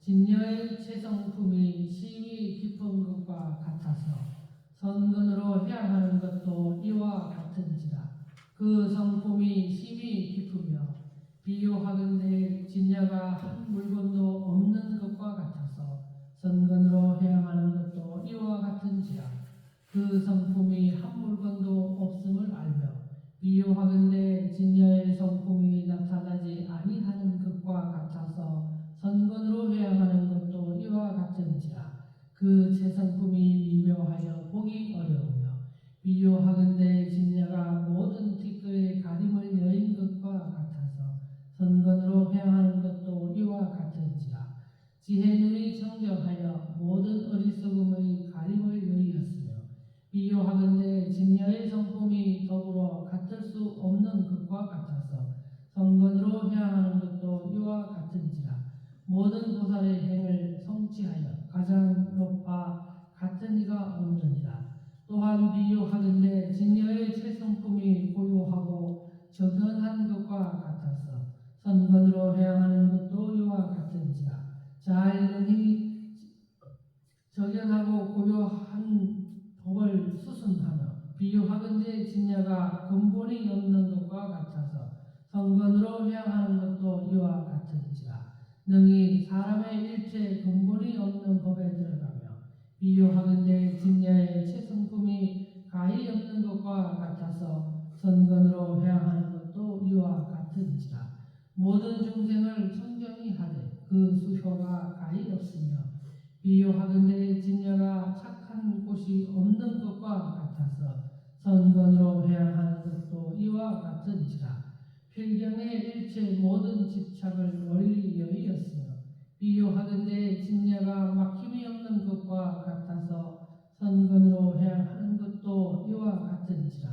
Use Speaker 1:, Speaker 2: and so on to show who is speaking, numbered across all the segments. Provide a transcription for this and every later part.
Speaker 1: 진녀의 체성품이 심히 깊은 것과 같아서 선근으로 향하는 것도 이와 같은지라. 그 성품이 심히 깊으며 비유하건대 진녀가 한 물건도 없는 것과 같아서 선근으로 향하는 것도 이와 같은지라. 그 성품이 한 물건도 없음을 알며 비유하건대 진녀의 성품이 나타나지 아니하는 것과 같아서 선근으로 향하는 것도 이와 같은지라. 그 체성품이 미묘하여 보기 어려우며 비유하건대 진녀가 모든 티끌의 가림을 여인 것과 같아서 선근으로 향하는 것도 이와 같은지라. 지혜능이 정정하여 모든 어리석음의 가림을 여의었으며 비유하건대 진녀의 성품이 더불어 같을 수 없는 것과 같아서 선근으로 향하는 것도 이와 같은지라. 모든 보살의 행을 성취하여 가장 높아 같은 이가 없느니라. 또한 비유하건대 진녀의 체성품이 고요하고 저변한 것과 같아서 선근으로 향하는 것도 이와 같은지라. 잘 능히 저견하고 고요한 법을 수순하며 비유하건대 진녀가 근본이 없는 것과 같아서 선근으로 향하는 것도 이와 같은지라. 능히 사람의 일체 근본이 없는 법에 들어가며 비유하건대 진녀의 체성품이 가히 없는 것과 같아서 선근으로 향하는 것도 이와 같은지라. 모든 중생을 청정히 하되 그 수효가 가히 없으며 비유하건대 진녀가 착한 곳이 없는 것과 같아서 선근으로 향하는 것도 이와 같은지라. 필경의 일체 모든 집착을 멀리 여의었으며 비유하건대 진녀가 막힘이 없는 것과 같아서 선근으로 향하는 것도 이와 같은지라.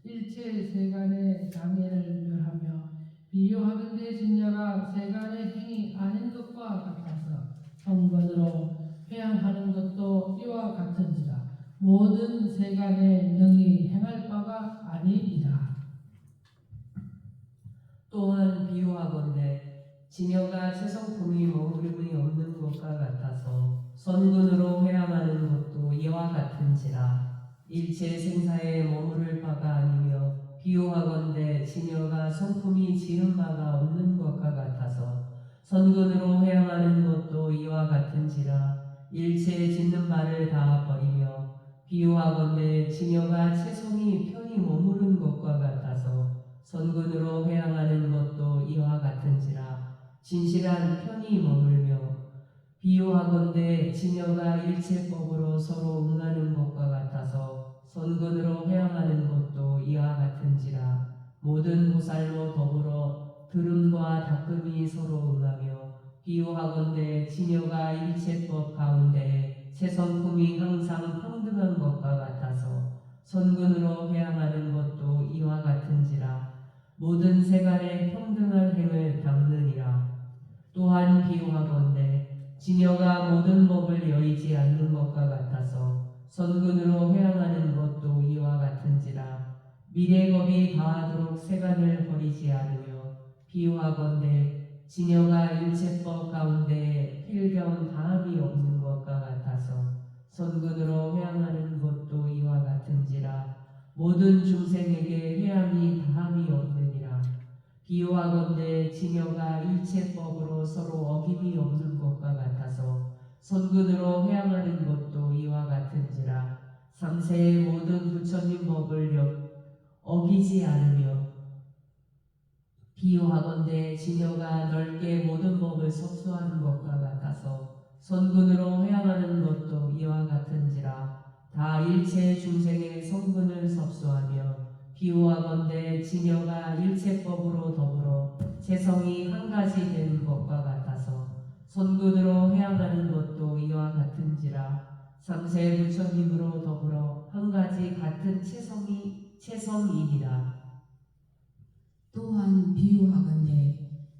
Speaker 1: 일체 세간의 장애를 멸하며 비유하건대 진녀가 세간의 행이 아닌 것과 같아서 선근으로 향하는 것도 이와 같은지라. 모든 세간에 능히 행할 바가 아니니라.
Speaker 2: 또한 비유하건대 진여가 체성품이 머무름이 없는 것과 같아서 선근으로 회양하는 것도 이와 같은지라. 일체 생사에 머무를 바가 아니며 비유하건대 진여가 성품이 지은 바가 없는 것과 같아서 선근으로 회양하는 것도 이와 같은지라. 일체 짓는 바를 다 버리며 비유하건대 진여가 체성이 편히 머무른 것과 같아서 선근으로 회양하는 것도 이와 같은지라. 진실한 편히 머물며 비유하건대 진여가 일체법으로 서로 응하는 것과 같아서 선근으로 회양하는 것도 이와 같은지라. 모든 보살로 더불어 들음과 닦음이 서로 응하며 비유하건대 진여가 일체법 가운데 체성품이 항상 평등한 것과 같아서 선근으로 회양하는 것도 이와 같은지라. 모든 세간의 평등한 행을 닦느니라. 또한 비유하건대 진여가 모든 법을 여의지 않는 것과 같아서 선근으로 회양하는 것도 이와 같은지라. 미래법이 다하도록 세간을 버리지 않으며 비유하건대 진여가 일체법 가운데 필경 다함이 없는 것과 같아서 선근으로 회양하는 것도 이와 같은지라. 모든 중생에게 회양이 다함이 없느니라. 비유하건대 진여가 일체법으로 서로 어김이 없는 것과 같아서 선근으로 회양하는 것도 이와 같은지라. 삼세의 모든 부처님 법을 어기지 않으며 비유하건대 진여가 넓게 모든 법을 섭수하는 것과 같아서 선근으로 회양하는 것도 이와 같은지라. 다 일체 중생의 성근을 섭수하며 비유하건대 진여가 일체법으로 더불어 체성이 한 가지 되는 것과 같아서 선근으로 회양하는 것도 이와 같은지라. 삼세 부처님으로 더불어 한 가지 같은 체성이니라.
Speaker 3: 또한 비유하건대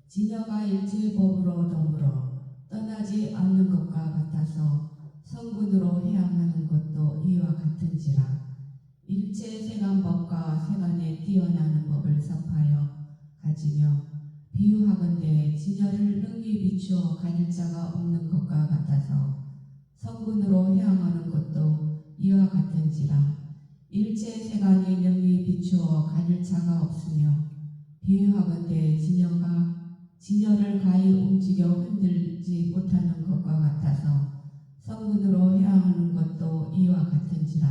Speaker 3: 진여가 일체법으로 더불어 떠나지 않는 것과 같아서 선근으로 회양하는 것도 이와 같은지라. 일체 세간법과 세간에 뛰어나는 법을 섭하여 가지며 비유하건대 진여를 능히 비추어 가질 자가 없는 것 같은지라. 일체 세간이 능히 비추어 가릴 자가 없으며 비유하건대 진여를 가히 움직여 흔들지 못하는 것과 같아서 성군으로 해양하는 것도 이와 같은지라.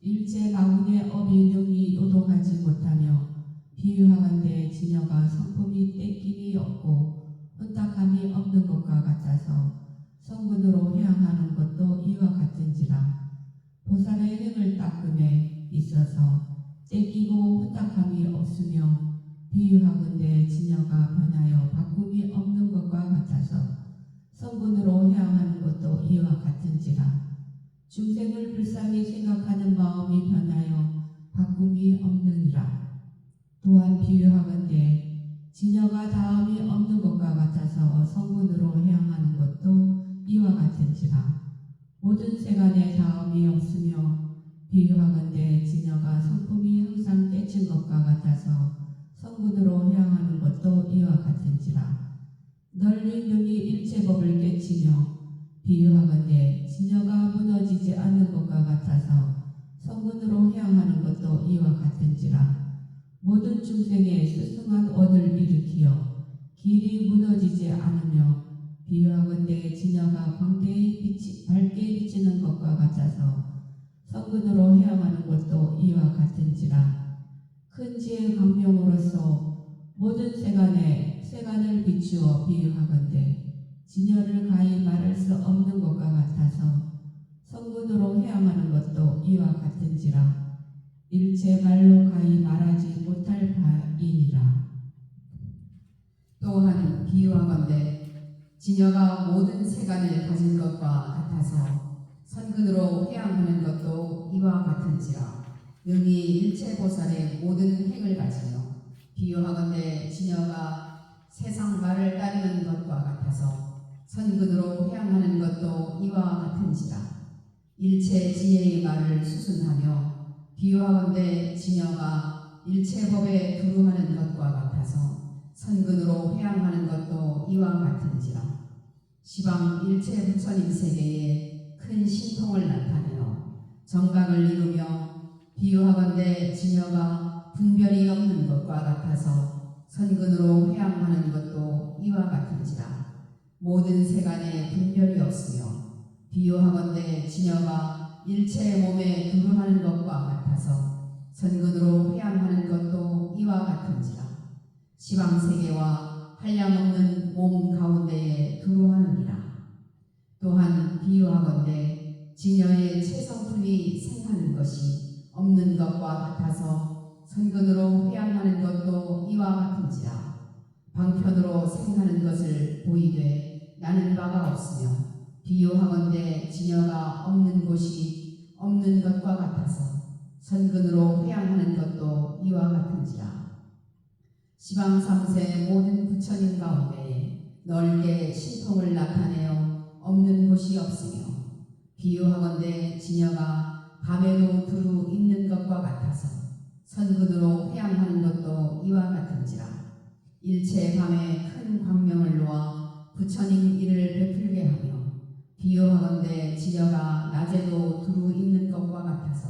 Speaker 3: 일체 마군의 업이 능히 요동하지 못하며 비유하건대 진여가 성품이 떼김이 없고 혼탁함이 없는 것과 같아서 성군으로 해양하는 것도 이와 같은지라. 보살의 행을 닦음에 있어서 떼끼고 혼탁함이 없으며 비유하건대 진여가 변하여 바꿈이 없는 것과 같아서 성군으로 해양하는 것도 이와 같은지라. 중생을 불쌍히 생각하는 마음이 변하여 바꿈이 없느니라. 또한 비유하건대 진여가 다음이 없는 것과 같아서 성군으로 해양하는 것도 이와 같은지라. 모든 세간에 다음이 없으며 비유하건대 진여가 성품이 항상 깨친 것과 같아서 성군으로 해양하는 것도 이와 같은지라. 널리 능히 일체법을 깨치며 비유하건대 진여가 무너지지 않는 것과 같아서 성군으로 해양하는 것도 이와 같은지라. 모든 중생의 스승한 원을 일으키어 길이 무너지지 않으며 비유하건대 진여가 광대히 밝게 비치는 것과 같아서 성군으로 해양하는 것도 이와 같은지라. 큰 지혜의 광명으로서 모든 세간을 비추어 비유하건대 진여를 가히 말할 수 없는 것과 같아서 성군으로 해양하는 것도 이와 같은지라. 일체 말로 가히 말하지 못할 바이니라.
Speaker 4: 또한 비유하건대 진여가 모든 세간을 가진 것과 같아서 선근으로 해양하는 것도 이와 같은지라. 능히 일체 보살의 모든 행을 가지며 비유하건대 진여가 세상 말을 따르는 것과 같아서 선근으로 해양하는 것도 이와 같은지라. 일체 지혜의 말을 수순하며 비유하건대 진여가 일체 법에 두루하는 것과 같아서 선근으로 해양하는 것도 이와 같은지라. 시방 일체 부처님 세계에 큰 신통을 나타내어 정각을 이루며 비유하건대 진여가 분별이 없는 것과 같아서 선근으로 해양하는 것도 이와 같은지라. 모든 세간에 분별이 없으며 비유하건대 진여가 일체 몸에 두루하는 것과 같아서 선근으로 해양하는 것도 이와 같은지라. 시방세계와 한량없는 몸 가운데에 두루하느니라. 또한 비유하건대 진여의 체성품이 생하는 것이 없는 것과 같아서 선근으로 해양하는 것도 이와 같은지라. 방편으로 생하는 것을 보이되 나는 바가 없으며 비유하건대 진여가 없는 곳이 없는 것과 같아서 선근으로 해양하는 것도 이와 같은지라. 시방 3세 모든 부처님 가운데에 넓게 신통을 나타내어 없는 곳이 없으며 비유하건대 진여가 밤에도 두루 있는 것과 같아서 선근으로 해양하는 것도 이와 같은지라. 일체 밤에 큰 광명을 놓아 부처님 일을 베풀게 하며 비유하건대 진여가 낮에도 두루 있는 것과 같아서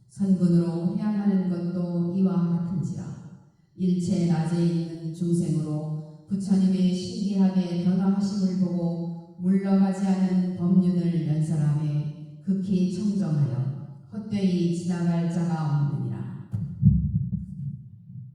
Speaker 4: 선근으로 해양하는 것도 이와 같은지라. 일체 낮에 있는 중생으로 부처님의 신기하게 변화하심을 보고 물러가지 않는 법륜을 연설하며 극히 청정하여 헛되이 지나갈 자가 없느니라.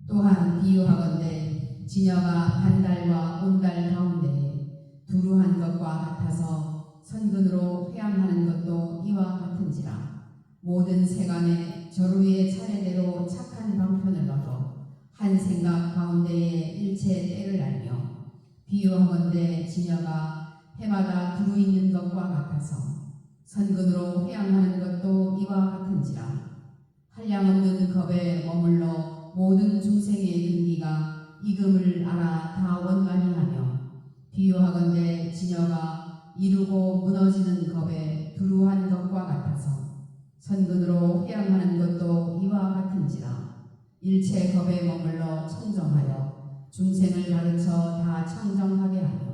Speaker 4: 또한 비유하건대 진여가 반달과 온달 가운데에 두루한 것과 같아서 선근으로 해양하는 것도 이와 같은지라. 모든 세간에 저루의 차례대로 착한 방편을 얻어 한 생각 가운데에 일체 때를 알며 비유하건대 진여가 해마다 두루 있는 것과 같아서 선근으로 해양하는 것도 이와 같은지라. 한량없는 겁에 머물러 모든 중생의 근기가 이금을 알아 다 원만히 하며 비유하건대 진여가 이루고 무너지는 겁에 두루한 것과 같아서 선근으로 해양하는 것도 이와 같은지라. 일체 겁에 머물러 청정하여 중생을 가르쳐 다 청정하게 하며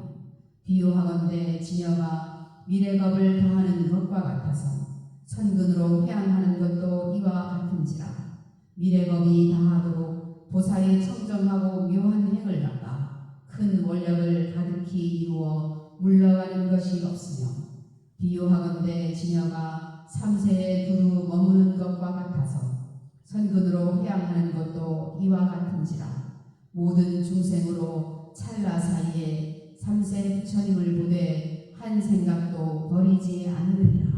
Speaker 4: 비유하건대 진여가 미래겁을 다하는 것과 같아서 선근으로 회양하는 것도 이와 같은지라. 미래법이 다하도록 보살이 청정하고 묘한 행을 갖다 큰 원력을 가득히 이루어 물러가는 것이 없으며 비유하건대 지녀가 삼세에 두루 머무는 것과 같아서 선근으로 회양하는 것도 이와 같은지라. 모든 중생으로 찰나 사이에 삼세 부처님을 보되 한 생각도 버리지 않느니라.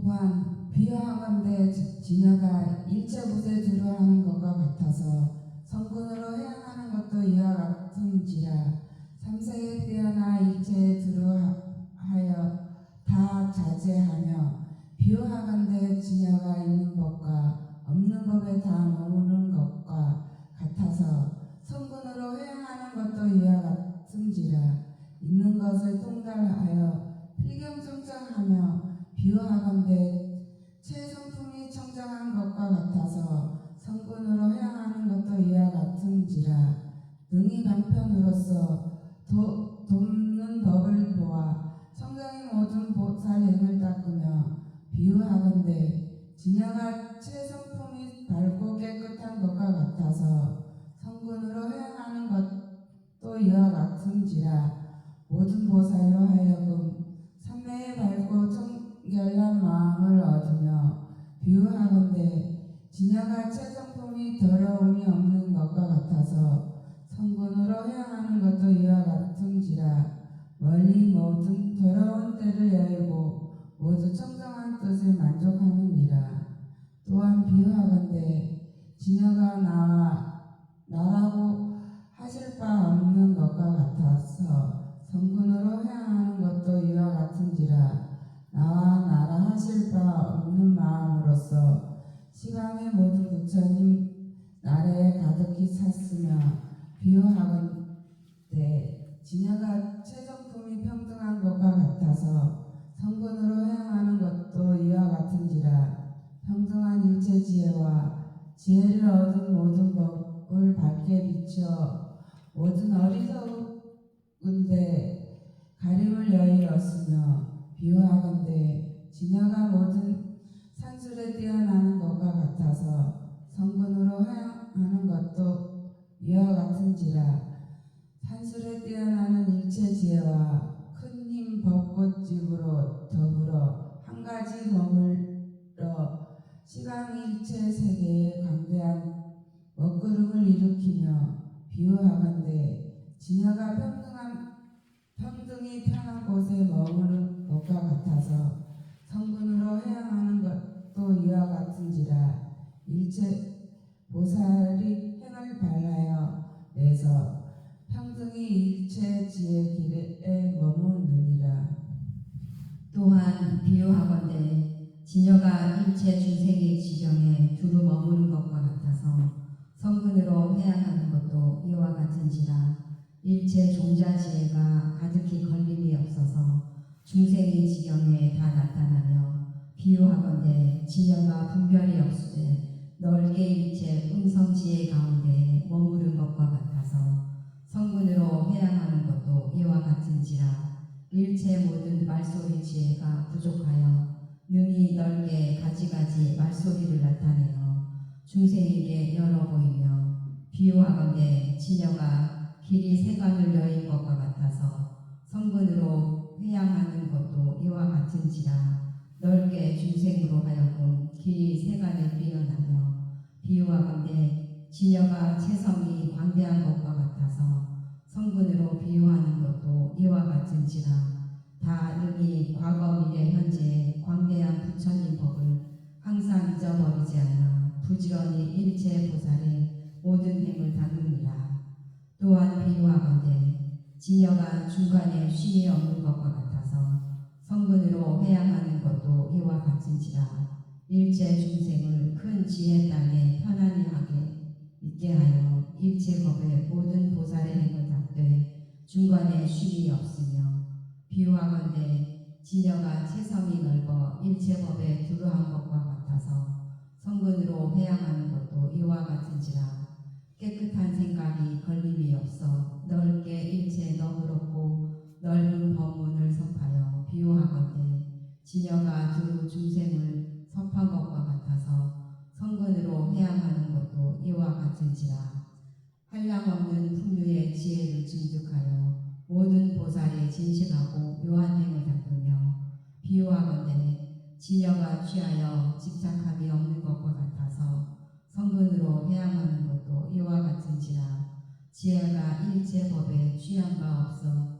Speaker 3: 또한 비유하건대 지녀가 일체못에 두루하는 것과 같아서 성군으로 해양하는 것도 이와 같은지라. 삼세에 뛰어나 일체에 두루하여 다 자제하며 비유하건대 지녀가 있는 법과 없는 법에 다 머무는 것과 같아서 성군으로 회양하는 것도 이와 같은지라. 있는 것을 통달하여 필경청정하며 비유하건대 최성품이 청정한 것과 같아서 성군으로 회양하는 것도 이와 같은지라. 능히 방편으로서 돕는 법을 보아 성경의 모든 보살행을 닦으며 비유하건대 지녀가 최성품이 밝고 깨끗한 것과 같아서 성군으로 회양하는 것도 이와 같은지라. 모든 보살로 하여금 삼매에 밝고 청결한 마음을 얻으며 비유하건대 지녀가 최성품이 더러움이 없는 것과 같아서 성군으로 회양하는 것도 이와 같은지라. 멀리 모든 더러운 때를 여의고 모두 청정한 뜻을 만족하느니라. 또한 비유하건대 지녀가 나라고 하실 바 없는 것과 같아서 성군으로 회양하는 것도 이와 같은지라. 나와 나라 하실 바 없는 마음으로서 시방의 모든 부처님 나라에 가득히 찼으며 비유하건대 지녀가 최정품이 평등한 것과 같아서 성군으로 회양하는 것도 이와 같은지라. 평등한 일체 지혜와 지혜를 얻은 모든 법을 밝게 비추어 모든 어리석은데 가림을 여의었으며 비유하건대 지녀가 모든 산술에 뛰어나는 것과 같아서 성군으로 회양하는 것도 이와 같은지라. 산술에 뛰어나는 일체 지혜와 큰 힘 벚꽃집으로 더불어 한 가지 머물러 시방 일체 세계에 광대한 먹구름을 일으키며 비유하건대 지녀가 평등이 편한 곳에 머무는 것과 같아서 성군으로 회양하는 것도 이와 같은지라. 일체 보살이 행을 발하여 내서 평등이 일체 지혜 길에 머무느니라.
Speaker 4: 또한 비유하건대 지녀가 일체 중생의 지경에 두루 머무는 것과 같아서 성근으로 회양하는 것도 이와 같은지라. 일체 종자지혜가 가득히 걸림이 없어서 중생의 지경에 다 나타나며 비유하건대 지녀가 분별이 없으되 넓게 일체 음성지혜 가운데 머무른 것과 같아서 성근으로 회양하는 것도 이와 같은지라. 일체 모든 말소리 지혜가 부족하여 능히 넓게 가지가지 말소리를 나타내어 중생에게 열어 보이며 비유하건대 지녀가 길이 세간을 여인 것과 같아서 성근으로 회양하는 것도 이와 같은지라. 넓게 중생으로 하여금 길이 세간을 뛰어나며 비유하건대 지녀가 체성이 광대한 것과 같아서 성근으로 비유하는 것도 이와 같은지라. 다 능히 과거 미래 현재 광대한 부처님 법을 항상 잊어버리지 않아 부지런히 일체 보살의 모든 행을 닦느니라. 또한 비유하건대 지녀가 중간에 쉼이 없는 것과 같아서 성근으로 회양하는 것도 이와 같은지라. 일체 중생을 큰 지혜 땅에 편안히 하게 있게 하여 일체 법의 모든 보살의 행을 닦되 중간에 쉼이 없으며 비유하건대 지녀가 체성이 넓어 일체 법에 두루한 것과 같아서 성근으로 회양하는 것도 이와 같은지라. 깨끗한 생각이 걸림이 없어 넓게 일체 너그럽고 넓은 법문을 선하여 비유하건대 지녀가 두루 중생을 지녀가 취하여 집착함이 없는 것과 같아서 성근으로 회양하는 것도 이와 같은지라. 지혜가 일체 법에 취한 바 없어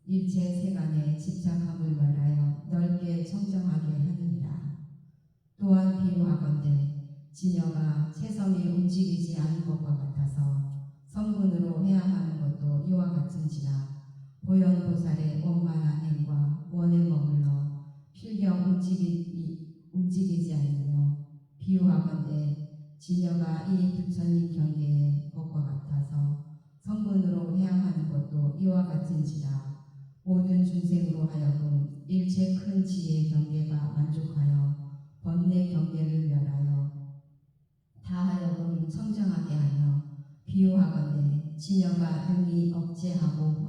Speaker 4: 일체 세간에 집착함을 말하여 넓게 청정하게 하느니라. 또한 비유하건대 지녀가 체성이 움직이지 않은 것과 같아서 성근으로 회양하는 것도 이와 같은지라. 보현보살의 원만한 행과 원에 머물러 필경 움직이지 않으며 비유하건대 지녀가 이 부처님 경계의 것과 같아서 성근으로 회양하는 것도 이와 같은지라. 모든 중생으로 하여금 일체 큰 지혜의 경계가 만족하여 번뇌 경계를 멸하여 다 하여금 청정하게 하며 비유하건대 지녀가 능히 억제하고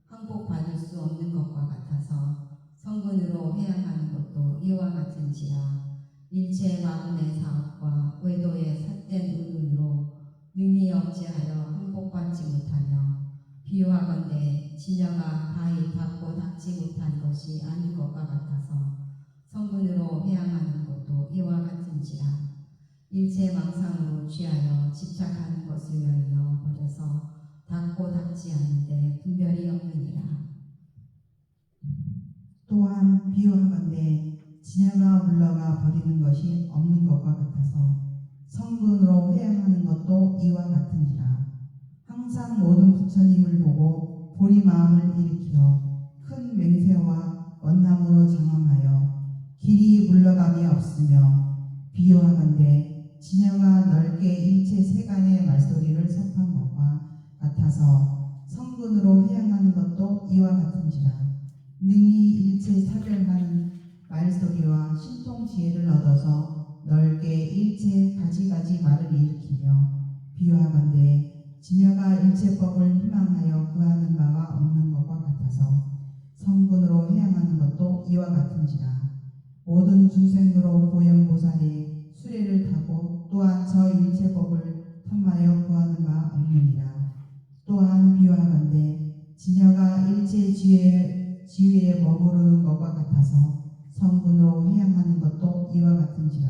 Speaker 4: 항복받을 수 없는 것과 같아서 성근으로 회양하는 것도 이와 같은지라. 일체 마음의 사업과 외도의 삿된 의논으로 능히 억제하여 항복받지 못하며 비유하건대 지녀가 가히 닫고 닫지 못한 것이 아닌 것과 같아서 성근으로 회양하는 것도 이와 같은지라. 일체 망상으로 취하여 집착하는 것을 열려 버려서 닫고 닫지 않는데 분별이 없느니라.
Speaker 3: 또한 비유하건대 지녀가 물러가 버리는 것이 없는 것과 같아서 성근으로 회양하는 것도 이와 같은지라. 항상 모든 부처님을 보고 보리 마음을 일으켜 큰 맹세와 원남으로 장엄하여 길이 물러감이 없으며 비유하건대 지녀가 넓게 일체 세간의 말소리를 섭한 것과 같아서 성근으로 회양하는 것도 이와 같은지라. 능히 일체 사별하는 말소리와 신통 지혜를 얻어서 넓게 일체 가지가지 말을 일으키며 비유하건대 지녀가 일체법을 희망하여 구하는 바가 없는 것과 같아서 성근으로 회양하는 것도 이와 같은지라. 모든 중생으로 보현보살이 수레를 타고 또한 저 일체법을 탐하여 구하는 바 없느니라. 또한 비유하건대 지녀가 일체 지위에 머무르는 것과 같아서 성근으로 회양하는 것도 이와 같은지라.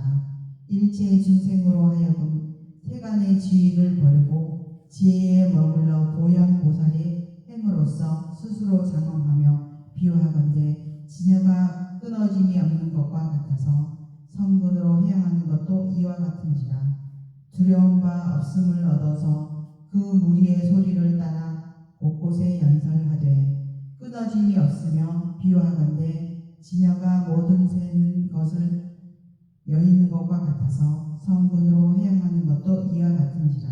Speaker 3: 일체 중생으로 하여금 세간의 지위를 버리고 지혜에 머물러 보현보살의 행으로서 스스로 장엄하며 비유하건대 지녀가 끊어짐이 없는 것과 같아서 성근으로 회양하는 것도 이와 같은지라. 두려운 바 없음을 얻어서 그 무리의 소리를 따라 곳곳에 연설하되 끊어짐이 없으며 비유하건대 지녀가 모든 새는 것을 여있는 것과 같아서 성근으로 회양하는 것도 이와 같은지라.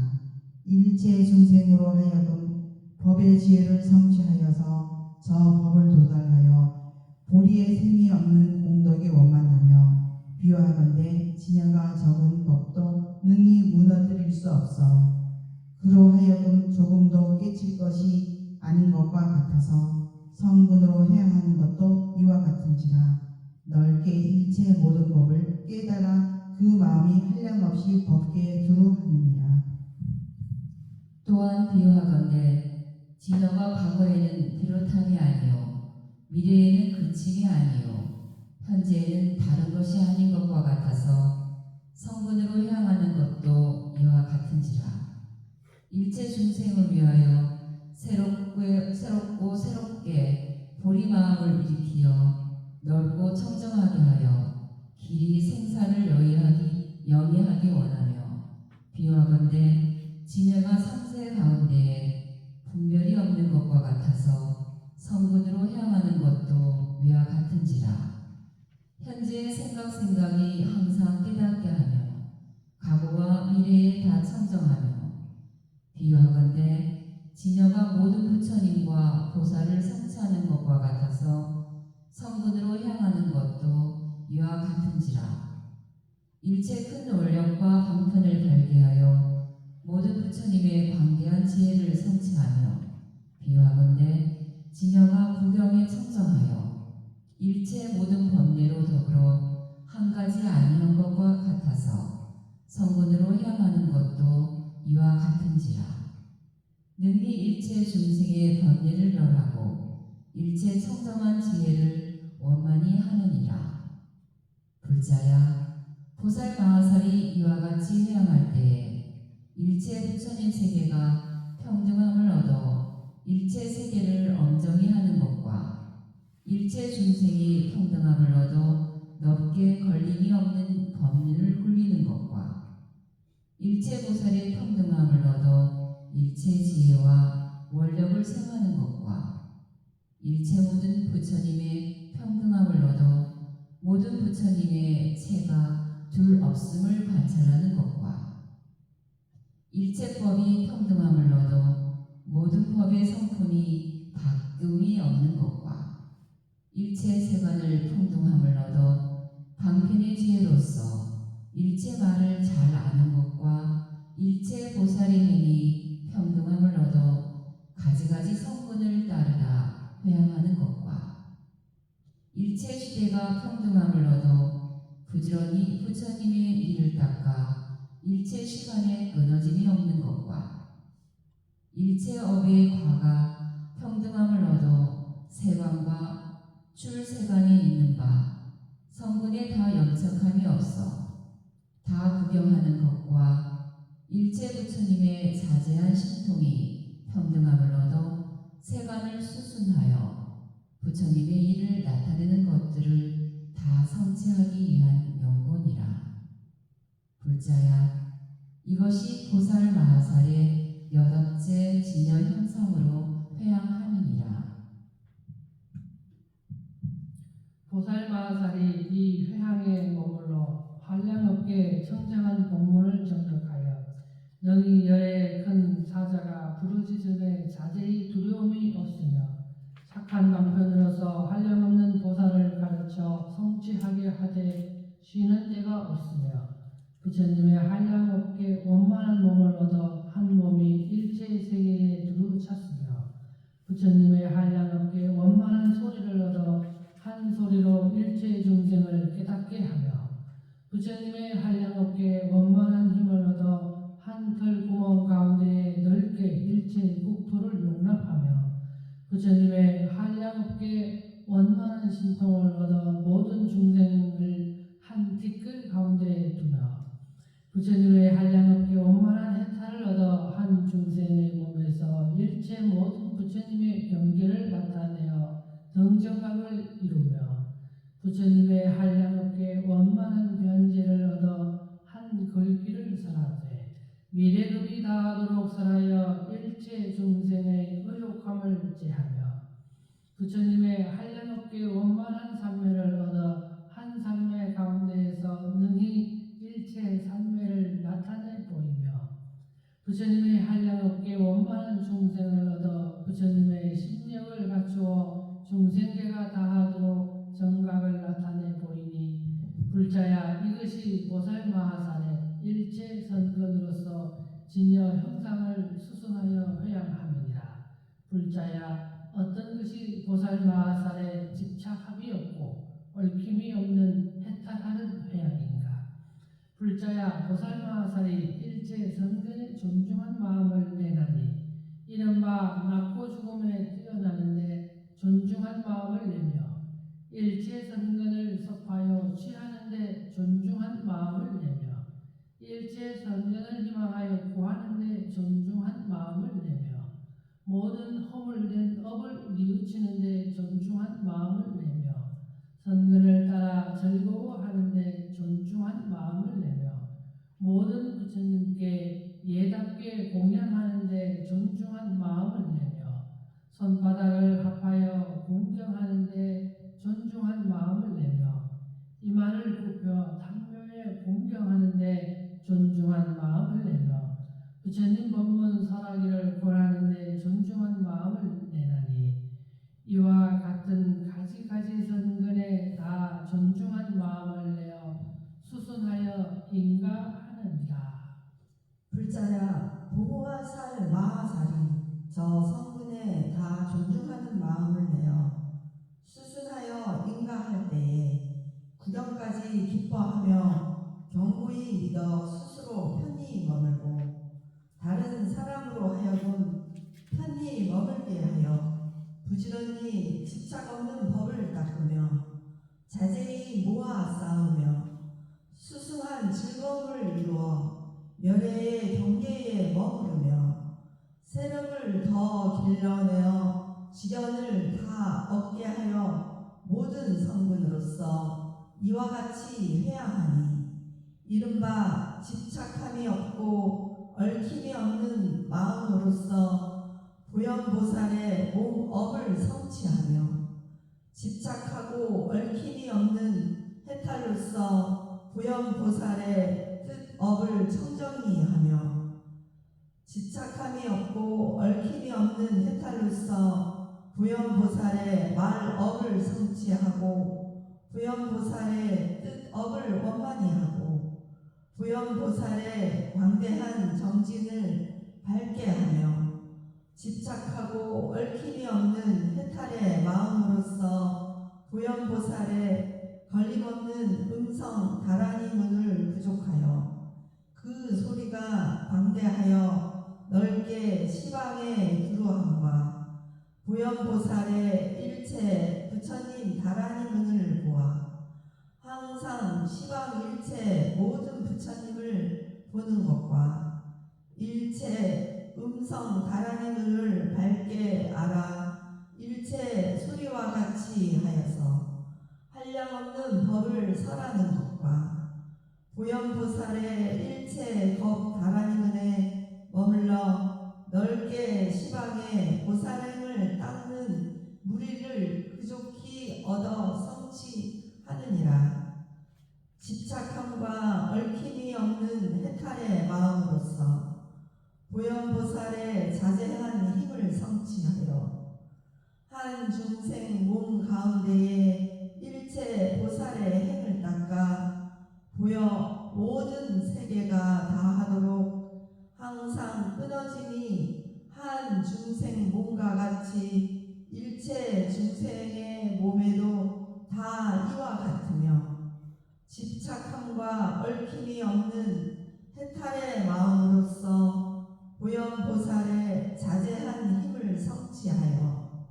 Speaker 3: 일체 중생으로 하여금 법의 지혜를 성취하여서 저 법을 도달하여 보리의 셈이 없는 공덕에 원만하며 비유하건대 지녀가 적은 법도 능히 무너뜨릴 수 없어 그로 하여금 조금도 깨칠 것이 아닌 것과 같아서 성근으로 회양하는 것도 이와 같은지라. 넓게 일체 모든 법을 깨달아 그 마음이 한량없이 법계에 두루하느니라.
Speaker 2: 또한 비유하건대 지녀가 과거에는 비롯함이 아니요 미래에는 그침이 아니요 현재에는 다른 것이 아닌 것과 같아서 성근으로 향하는 것도 이와 같은지라. 일체 중생을 위하여 새롭고 새롭게 보리 마음을 일으키어 넓고 청정하게 하여 길이 생사를 영위하기 원하며 비유하건대 지녀가 삼세 가운데에 분별이 없는 것과 같아서 성근으로 향하는 것도 위와 같은지라. 현재의 생각이 항상 깨닫게 하며 과거와 미래에 다 청정하며 비유하건대 지녀가 모든 부처님과 보살을 성취하는 것과 같아서 성근으로 향하는 것도 이와 같은지라. 일체 큰 원력과 방편을 발휘하여 모든 부처님의 광대한 지혜를 성취하며 비유하건대 지녀가 구경에 청정하여 일체 모든 번뇌로 더불어 한 가지 아니한 것과 같아서 성근으로 향하는 것도 이와 같은지라. 능히 일체 중생의 번뇌를 멸하고 일체 청정한 지혜를 원만히 하느니라.
Speaker 3: 보살마하살이 이와 같이 회양할 때에 일체 부처님 세계가 평등함을 얻어 일체 세계를 엄정히 하는 것과 일체 중생이 평등함을 얻어 넓게 걸림이 없는 법륜을 굴리는 것과 일체 보살이 평등함을 얻어 일체 지혜와 원력을 생하는 것과 일체 모든 부처님의 평등함을 얻어 모든 부처님의 체가 둘 없음을 관찰하는 것과 일체법이 평등함을 얻어 모든 법의 성품이 바꿈이 없는 것과 일체 세간을 평등함을 얻어 방편의 지혜로서 일체 말을 잘 아는 것과 일체 보살의 행위 평등함을 얻어 가지가지 성분을 따르다 회양하는 것과 일체 시대가 평등함을 얻어 부지런히 부처님의 일을 닦아 일체 시간에 끊어짐이 없는 것과 일체 업의 과가 평등함을 얻어 세관과 출세관에 있는 바 성분에 다 염색함이 없어 다 구경하는 것과 일체 부처님의 자제한 신통이 평등함을 얻어 세간을 수순하여 부처님의 일을 나타내는 것들을 다 성취하기 위한 명분이라. 불자야, 이것이 보살 마하살의 여덟째 진여 형성으로 회양함이니라.
Speaker 1: 보살마하살이 이 회향에 머물러 한량없게 청정한 법문을 정력하여 능히 열의 큰 사자가 부르짖음에 자제히 두려움이 없으며 착한 남편으로서 한량없는 보살을 가르쳐 성취하게 하되 쉬는 때가 없으며 부처님의 한량없게 원만한 몸을 얻어 한 몸이 일체 세계에 두루 찼으며 부처님의 한량없게 원만한 소리를 얻어 한 소리로 일체 중생을 깨닫게 하며 부처님의 한량없게 원만한 힘을 얻어 한 털구멍 가운데에 넓게 일체 국토를 용납하며 부처님의 한량없게 원만한 신통을 얻어 모든 중생을 한 티끌 가운데에 두며 부처님의 한량없게 원만한 해탈을 얻어 한 중생의 몸에서 일체 모든 부처님의 경계를 나타내어 정정각을 이루며 부처님의 한량없게 원만한 변제를 얻어 한 글귀를 설하되 미래급이 다하도록 설하여 일체 중생의 의욕함을 제하며 부처님의 한량없게 원만한 삼매를 얻어 한 삼매 가운데에서 능히 일체 삼매를 나타내 보이며 부처님의 한량없게 원만한 중생을 얻어 부처님의 심력을 갖추어 중생계가 다하도록 정각을 나타내 보이니 불자야, 이것이 보살마하살의 일체 선근으로서 진여 형상을 수순하여 회양함이니라. 불자야, 어떤 것이 보살마하살의 집착함이 없고 얽힘이 없는 해탈하는 회양인가? 불자야, 보살마하살이 일체 선근에 존중한 마음을 내나니 이른바 낳고 죽음에 뛰어나는데 존중한 마음을 내며 일체 선근을 섭하여 취하는데 존중한 마음을 내며 일체 선근을 희망하여 구하는데 존중한 마음을 내며 모든 허물된 업을 뉘우치는데 존중한 마음을 내며 선근을 따라 즐거워하는데 존중한 마음을 내며 모든 부처님께 예답게 공양하는데 존중한 마음을 내며 손바닥을 합하여 공경하는데 존중한 마음을 내며 이마를 굽혀 탐묘에 공경하는데 존중한 마음을 내며 부처님 법문 설하기를 권하는데 존중한 마음을 내나니 이와 같은 가지가지 선근에 다 존중한 마음을 내어 수순하여 인가하느니라.
Speaker 5: 불자야, 보호하살 마하살이 저 성분에 다 존중하는 마음을 내어 수순하여 인가할 때에 구경까지 기뻐하며 견고히 믿어 스스로 편히 머물고 다른 사람으로 하여금 편히 머물게 하여 부지런히 집착 없는 법을 닦으며 자제히 모아 쌓으며 수승한 열애의 경계에 머무르며 세력을 더 길러내어 지견을 다 얻게 하여 모든 성분으로서 이와 같이 회양하니 이른바 집착함이 없고 얽힘이 없는 마음으로서 보현보살의 몸업을 성취하며 집착하고 얽힘이 없는 해탈로서 보현보살의 뜻업을 청정히 하며 집착함이 없고 얽힘이 없는 해탈로서 보현보살의 말업을 성취하고 보현보살의 뜻업을 원만히 하고 보현보살의 광대한 정진을 밝게 하며 집착하고 얽힘이 없는 해탈의 마음으로서 보현보살의 걸림없는 음성 다라니 문을 부족하여 그 소리가 광대하여 넓게 시방에 두루함과 보현보살의 일체 부처님 다라니 문을 보아 항상 시방 일체 모든 부처님을 보는 것과 일체 음성 다라니 문을 밝게 알아 일체 소리와 같이 하여서 한량없는 법을 설하는 것과 보현보살의 일체 법 다라니문에 머물러 넓게 시방에 보살행을 닦는 무리를 그족히 얻어 성취하느니라. 집착함과 얽힘이 없는 해탈의 마음으로서 보현보살의 자제한 힘을 성취하여 한 중생 몸 가운데에 일체 보살의 행을 닦아 보여 모든 세계가 다하도록 항상 끊어짐이 한 중생 몸과 같이 일체 중생의 몸에도 다 이와 같으며 집착함과 얽힘이 없는 해탈의 마음으로서 보현보살의 자제한 힘을 성취하여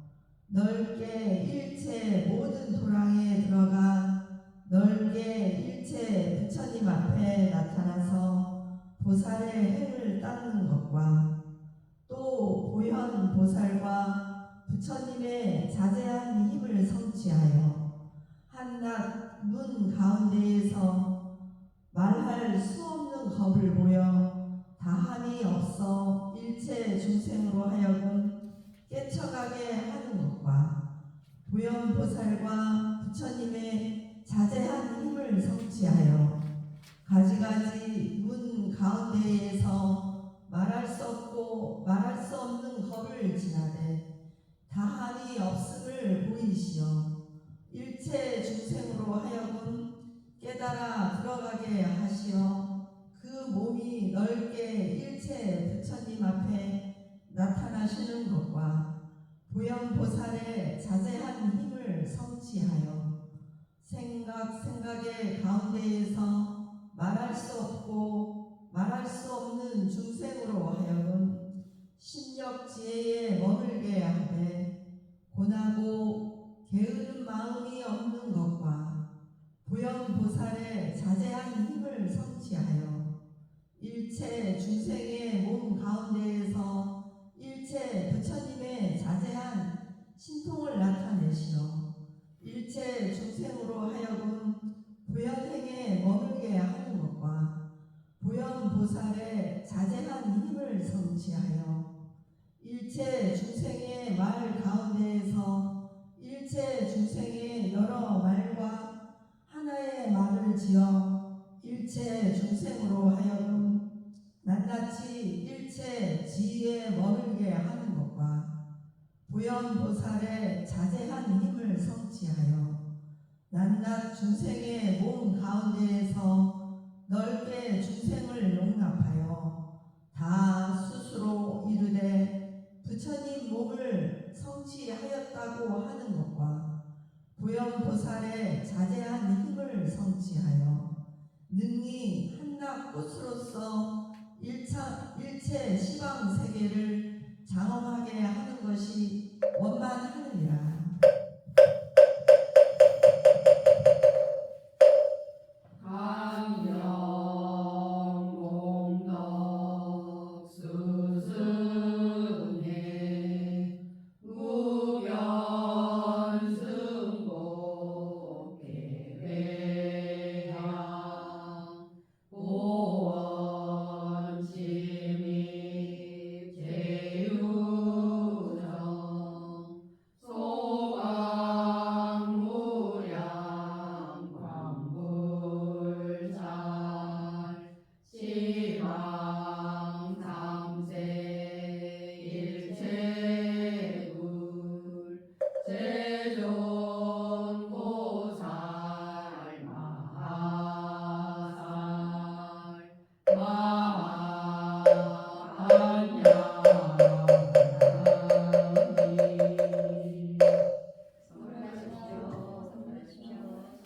Speaker 5: 넓게 일체 모든 도랑에 들어가 넓게 일체 부처님 앞에 나타나서 보살의 행을 닦는 것과 또 보현보살과 부처님의 자제한 힘을 성취하여 한낱 문 가운데에서 말할 수 없는 겁을 보여 다함이 없어 일체 중생으로 하여금 깨쳐가게 하는 것과 보현보살과 부처님의 자제한 힘을 성취하여 가지가지 문 가운데에서 말할 수 없고 말할 수 없는 겁을 지나되 다함이 없음을 보이시어 일체 중생으로 하여금 깨달아 들어가게 하시어 그 몸이 넓게 일체 부처님 앞에 나타나시는 것과 보현보살의 자제한 힘을 성취하여 생각의 가운데에서 말할 수 없고 말할 수 없는 중생으로 하여금 심력지혜에 머물게 하되 고나고 게으른 마음이 없는 것과 보현보살의 자제한 힘을 성취하여 일체 중생의 몸 가운데에서 일체 부처님의 자제한 신통을 나타내시어 일체 중생으로 하여금 보현행에 머물게 하는 것과 보현보살의 자제한 힘을 성취하여 일체 중생의 말 가운데에서 일체 중생의 여러 말과 하나의 말을 지어 일체 중생으로 하여금 낱낱이 일체 지위에 머물게 하는 것과 보현보살의 자제한 힘을 성취하여 낱낱 중생의 몸 가운데에서 넓게 중생을 용납하여 다 스스로 이르되 부처님 몸을 성취하였다고 하는 것과 보현보살의 자제한 힘을 성취하여 능히 한낱 꽃으로서 일체 시방 세계를 장엄하게 하는 것이 원만하느니라.